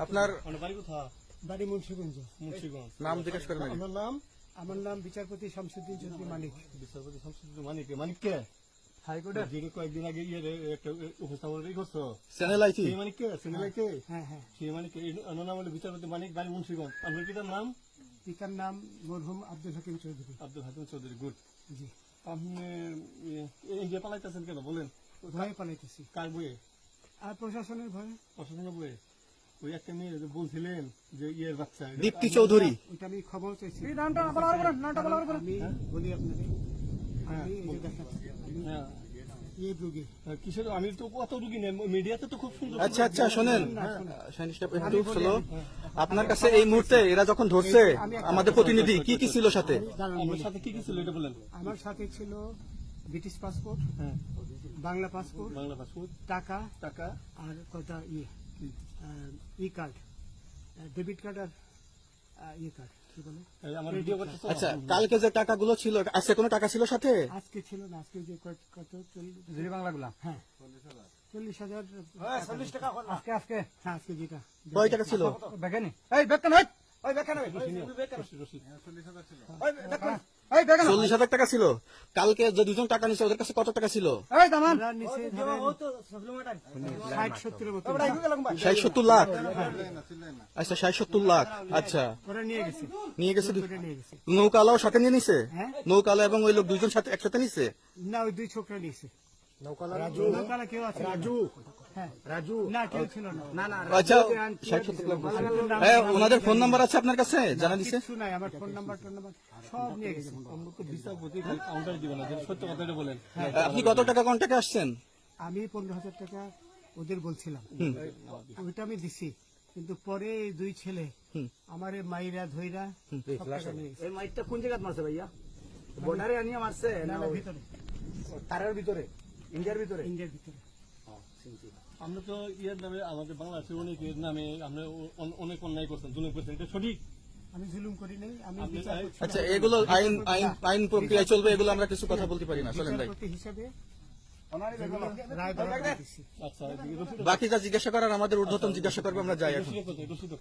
আপনার বাড়ি মুন্সিগঞ্জ। নাম জিজ্ঞেস করেন আগে। আমার নাম বিচারপতি শামসুদ্দিন চৌধুরী মানিক। বিচারপতি শামসুদ্দিন মানিক কে? হাইকোর্টের যিনি কয়েকদিন আগে একটা উপস্থাপন করছো চ্যানেল আইছি সেই মানিক কে? চ্যানেল আইতে হ্যাঁ হ্যাঁ, সেই মানিক নাম হলো বিচারপতি মানিক, বাড়ি মুন্সিগঞ্জ। আপনার পিতার নাম? পিতার নাম মরহুম আব্দুল হাকিম চৌধুরী। আব্দুল হাকিম চৌধুরী। গুড। জি। আপনি এই যে পালাইতেছেন কেন বলেন? ভয়ে পালাইতেছি। কার বইয়ে? আর প্রশাসনের ভয়ে। প্রশাসনের বইয়ে? ওই একটা মেয়ে যে বলছিলেন যে ইয়ের বাচ্চা, দীপ্তি চৌধুরী। ওইটা আমি খবর চাইছি। হ্যাঁ? আমি বলি আপনাকে, আমি এই যে দেখাচ্ছি, আমি হ্যাঁ। এই রোগী। কিসের? আমি তো কত রুগী নেই, মিডিয়াতে তো খুব সুন্দর। আচ্ছা আচ্ছা শোনেন, একটু স্লো। আপনার কাছে এই মুহূর্তে এরা যখন ধরছে আমাদের প্রতিনিধি কি কি ছিল সাথে? আমার সাথে কি কি ছিল এটা বলেন। আমার সাথে ছিল ব্রিটিশ পাসপোর্ট, হ্যাঁ, বাংলা পাসপোর্ট, বাংলা পাসপোর্ট, টাকা টাকা, আর কটা ই কার্ড, ডেবিট কার্ড আর ই কার্ড, কি বলে? আমার ভিডিও করতেছ। আচ্ছা, কালকে যে টাকাগুলো ছিল, আজকে কোনো টাকা ছিল সাথে? আজকে ছিল না, আজকে যে কত 40 বাংলাগুলা। হ্যাঁ 40,000 টাকা আজকে আজকে হ্যাঁ আজকে যেটা কয় টাকা ছিল? বেকানি এই বেতন হয়, ওই বেতন হয়, 40,000 টাকা ছিল। কালকে যে দুজন টাকা নিছে ওদের কাছে কত টাকা ছিল? এই দামান নিচে ধরেন 60-70 মতো 60-70 লাখ। আচ্ছা 60-70 লাখ। আচ্ছা ওরা নিয়ে গেছে, নিয়ে গেছে। ওরা নিয়ে গেছে। নৌকালাও সাথে নিয়ে নিছে? হ্যাঁ। নৌকালা এবং ওই লোক দুইজন সাথে একসাথে নিছে? না, ওই দুই ছোকরা নিয়েছে। রাজু, নৌকালা কেউ আছে? হ্যাঁ রাজু না, কেউ ছিল না। আচ্ছা 60-70 লাখ। হ্যাঁ, ওনাদের ফোন নাম্বার আছে আপনার কাছে? জানা দিছে? কিছু নাই, আমার ফোন নাম্বার সব নিয়ে গেছে। আমরা তো বিচারপতি কাউন্টার দিব না, সত্য কথাটা বলেন। আপনি কত টাকা কন্ট্যাক্টে আসছেন? আমি 15,000 টাকা ওদের বলছিলাম, ওইটা আমি দিছি, কিন্তু পরে এই দুই ছেলে আমারে মাইরা ধইরা সব টাকা নিয়ে গেছে। এই মাইকটা কোন জায়গায় মারছে ভাইয়া? বর্ডারে আনিয়ে মারছে না না, ভিতরে, তারের ভিতরে, ইন্ডিয়ার ভিতরে? ইন্ডিয়ার ভিতরে। আমরা তো ইয়ের নামে, আমাদের বাংলাদেশের অনেকের নামে আমরা অনেক অন্যায় করছেন, জুলুম করছেন, এটা সঠিক? আমি জুলুম করি নাই, আমি আপনি- বিচার করছি। আচ্ছা, এগুলো আইন আইন আইন প্রক্রিয়ায় চলবে, এগুলো আমরা কিছু কথা বলতে পারি না। চলেন ভাই, বিচারপতি হিসাবে রায় বরাদ্দ দিছি। আচ্ছা, বাকি যা জিজ্ঞাসা করার আমাদের ঊর্ধ্বতন জিজ্ঞাসা করবে, আমরা যাই এখন। রসিদ